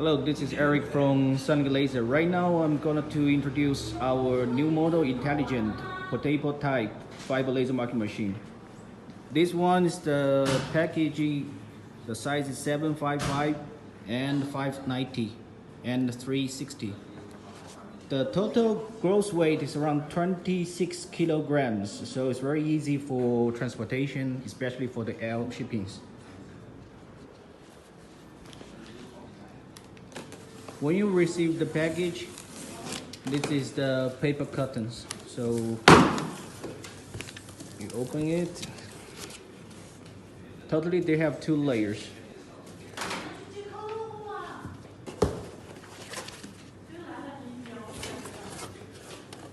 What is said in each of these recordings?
Hello, this is Eric from Sino Galvo. Right now, I'm going to introduce our new model intelligent portable type fiber laser marking machine. This one is the packaging. The size is 755 and 590 and 360. The total gross weight is around 26 kilograms, so it's very easy for transportation, especially for the air shippings. When you receive the package, this is the paper curtains. So you open it. Totally, they have 2 layers.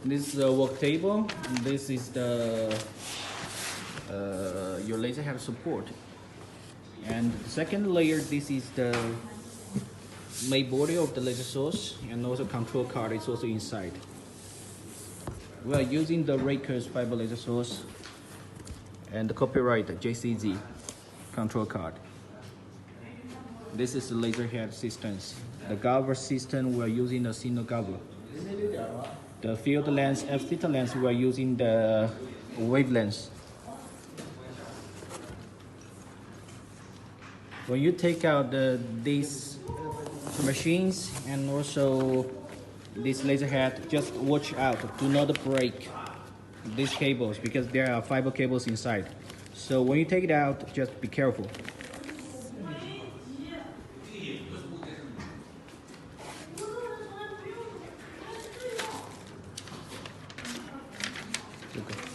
This is a work table. This is the your laser head support. And the second layer, this is the main body of the laser source, and also control card is also inside. We are using the Raycus Fiber laser source and the copyright JCZ control card. This is the laser head systems. The Galvo system, we are using the Sino Galvo. The field lens and theta lens, we are using the wavelengths. When you take out these machines and also this laser head, just watch out, do not break these cables because there are fiber cables inside. So when you take it out, just be careful.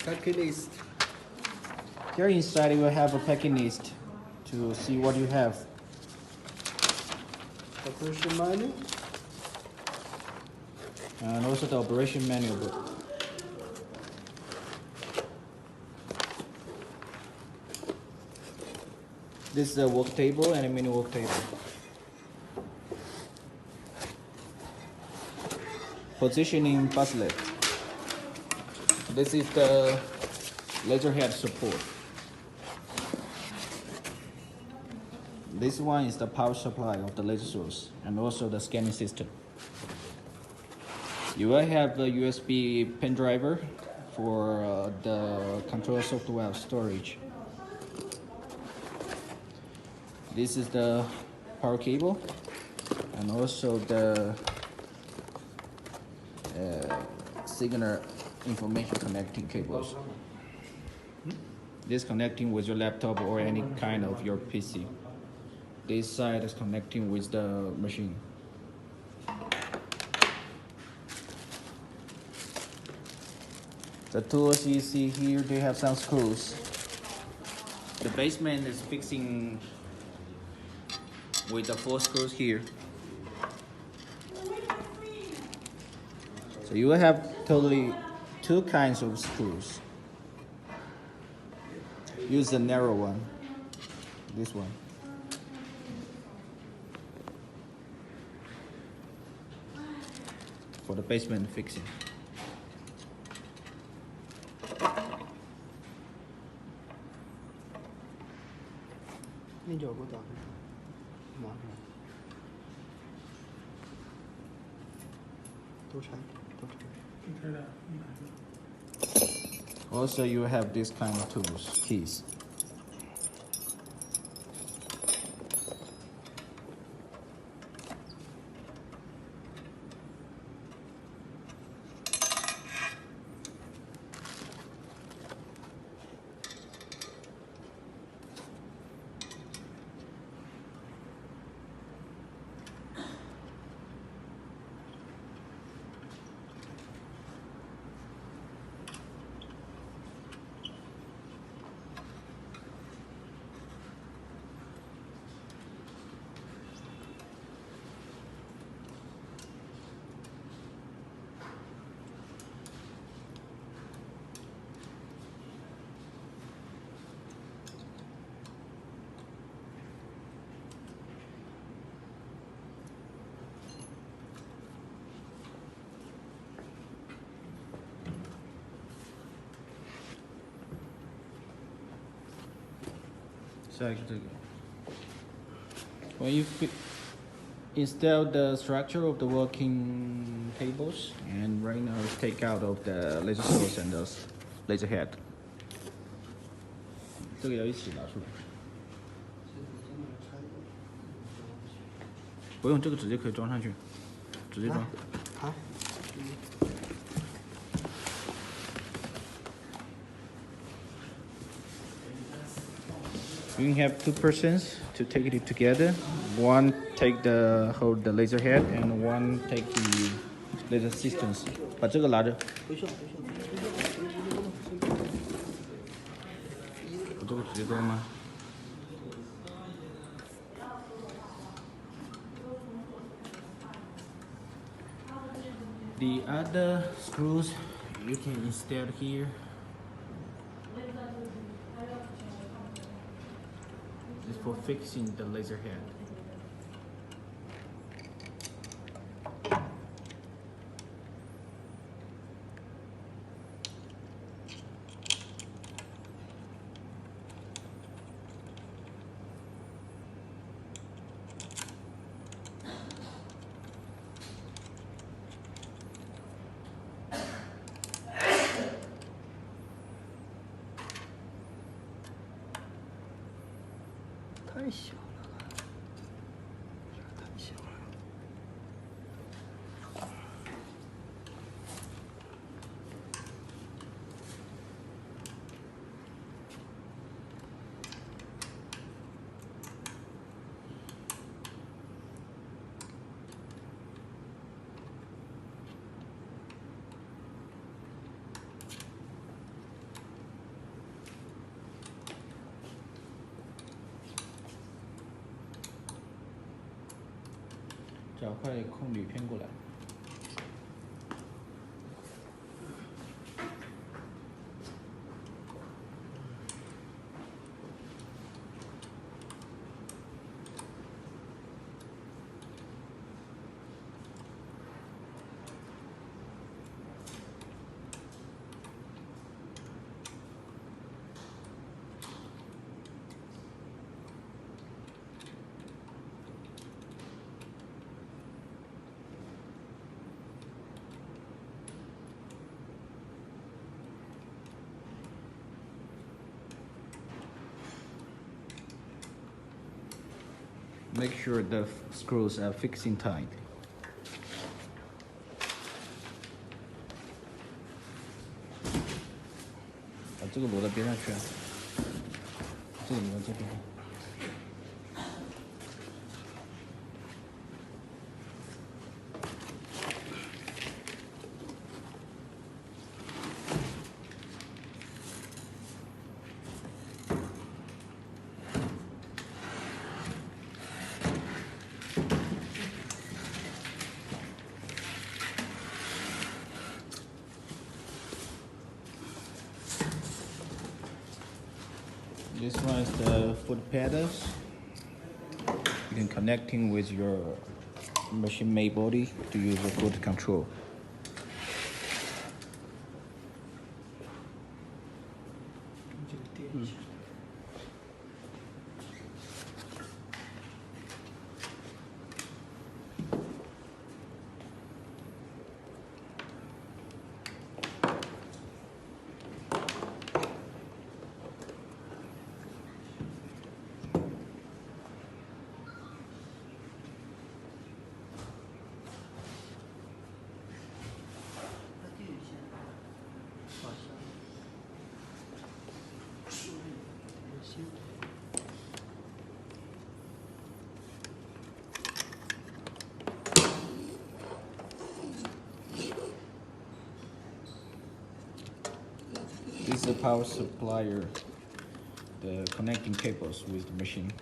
Packing list. Here inside you will have a packing list to see what you have. Operation manual. And also the operation manual book. This is a work table and a mini work table. Positioning bracelet. This is the laser head support. This one is the power supply of the laser source and also the scanning system. You will have the USB pen driver for the control software storage. This is the power cable and also the signal information connecting cables. This connecting with your laptop or any kind of your PC. This side is connecting with the machine. The tools you see here, they have some screws. The basement is fixing with the 4 screws here. So you will have totally 2 kinds of screws. Use the narrow one, this one. For the basement fixing. Also, you have this kind of tools, keys. When you install the structure of the working tables, and right now take out of the laser source and the laser head. 这个要一起拿出来。不用，这个直接可以装上去，直接装。好。You have 2 persons to take it together. One take hold the laser head, and one take the laser systems. 把这个拿着。不需要。我这个直接装吗？ The other screws you can install here. Is for fixing the laser head.太小了，太小了。找块空铝片过来。Make sure the screws are fixing tight. 把这个摞到边上去啊，这个摞到这边。This one is the foot pedals. You can connecting with your machine-made body to use the foot control. This is the power supplier, the connecting cables with the machine.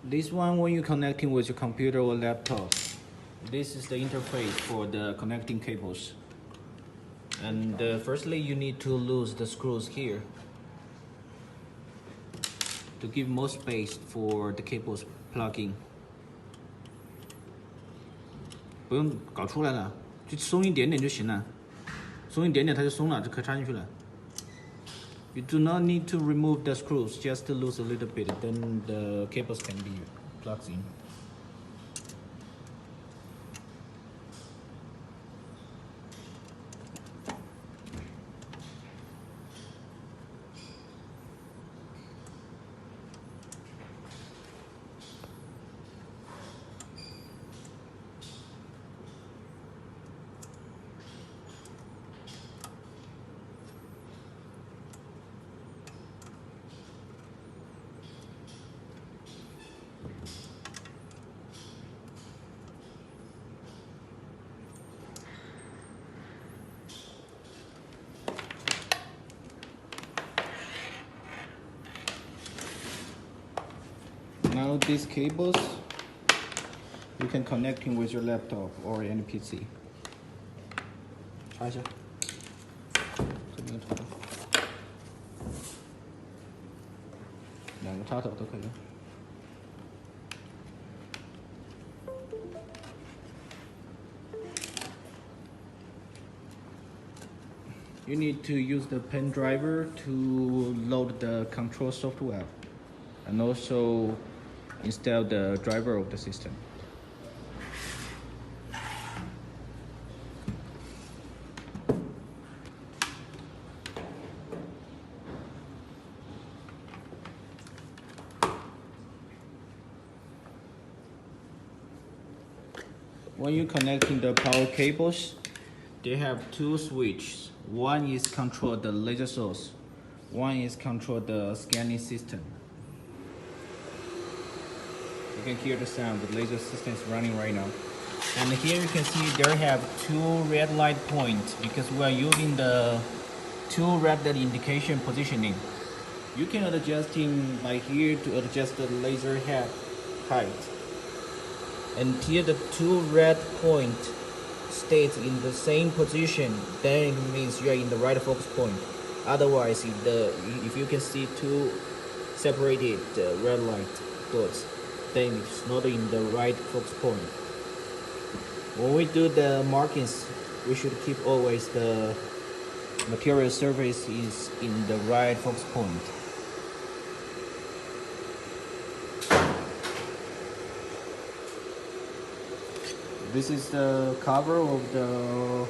This one, when you're connecting with your computer or laptop, this is the interface for the connecting cables. And firstly, you need to lose the screws here to give more space for the cables plugging. 不用搞出来了，就松一点点就行了，松一点点它就松了，就可以插进去了。You do not need to remove the screws, just to lose a little bit, then the cables can be plugged in. Now these cables, you can connect in with your laptop or any PC. 插一下，这边插，两个插头都可以。You need to use the pen driver to load the control software and also install the driver of the system. When you're connecting the power cables, they have two switches. One is control the laser source, one is control the scanning system. You can hear the sound, the laser system is running right now. And here you can see there have two red light points because we are using the two red light indication positioning. You can adjust in like here to adjust the laser head height. And here the two red point stays in the same position, then it means you are in the right focus point. Otherwise, if you can see two separated red light dots, then it's not in the right focus point. When we do the markings, we should keep always the material surface is in the right focus point. This is the cover of the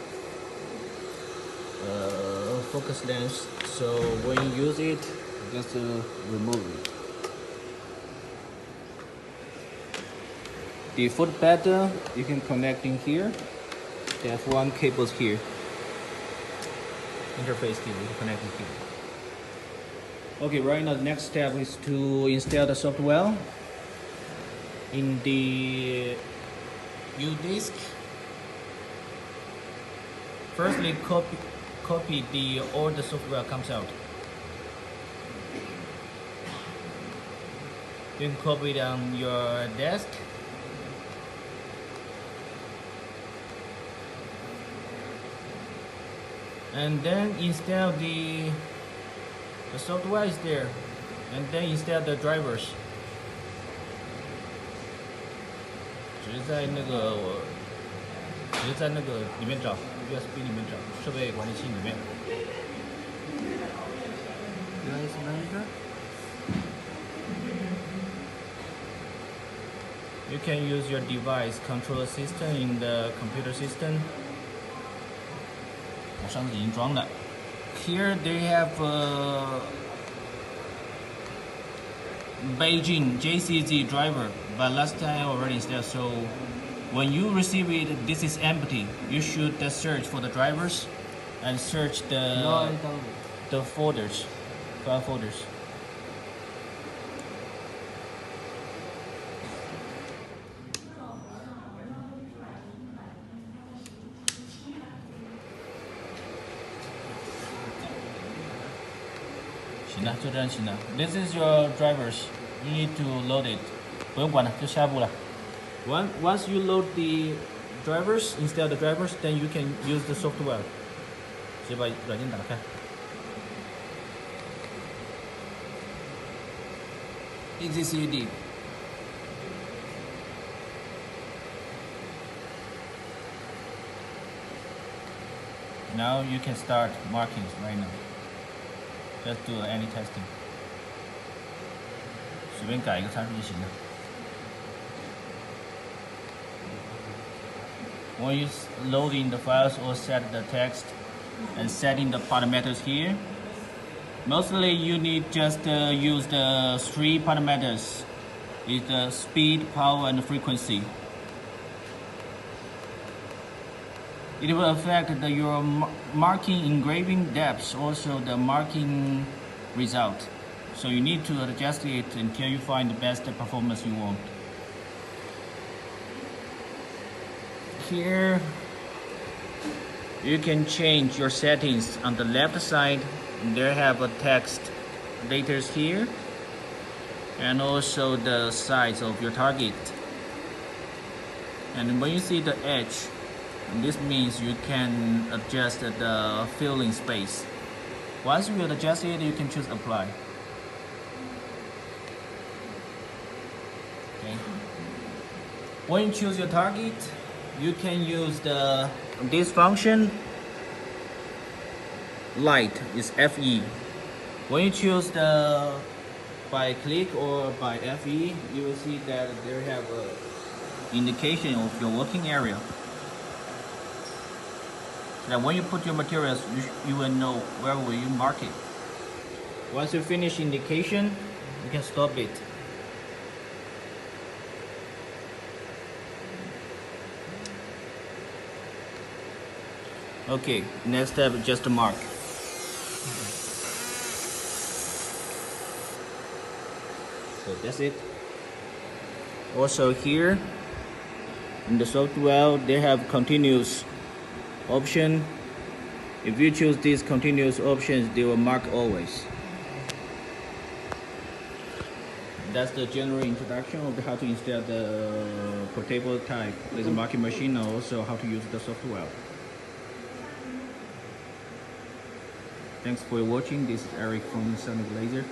focus lens, so when you use it, just remove it. The foot pedal, you can connect in here. They have one cable here. Interface cable, you can connect in here. Okay, right now the next step is to install the software. In the U-disk, firstly copy all the software comes out. You can copy it on your desk. And then install the software is there, and then install the drivers. 只是在那个里面找 USB 里面找设备管理器里面。Device manager. You can use your device control system in the computer system. 我上次已经装了。Here they have Beijing JCZ driver, but last time I already installed. So when you receive it, this is empty. You should search for the drivers and search the folders, file folders. This is your drivers. You need to load it. 不用管了，就下一步了。 Once you load the drivers, install the drivers, then you can use the software. 直接把软件打开。 Easy CUD. Now you can start markings right now. Just do any testing. 随便改一个参数就行了。When you loading the files or set the text and setting the parameters here, mostly you need just use the 3 parameters. It's the speed, power, and frequency. It will affect your marking engraving depth, also the marking result. So you need to adjust it until you find the best performance you want. Here, you can change your settings on the left side. There have a text letters here, and also the size of your target. And when you see the edge, this means you can adjust the filling space. Once you adjust it, you can choose apply. Okay. When you choose your target, you can use this function. Light is FE. When you choose by click or by FE, you will see that there have a indication of your working area. So that when you put your materials, you will know where will you mark it. Once you finish indication, you can stop it. Okay, next step, just mark. So that's it. Also here, in the software, they have continuous option. If you choose these continuous options, they will mark always. That's the general introduction of how to install the portable type laser marking machine, and also how to use the software. Thanks for watching. This is Eric from Sino Galvo.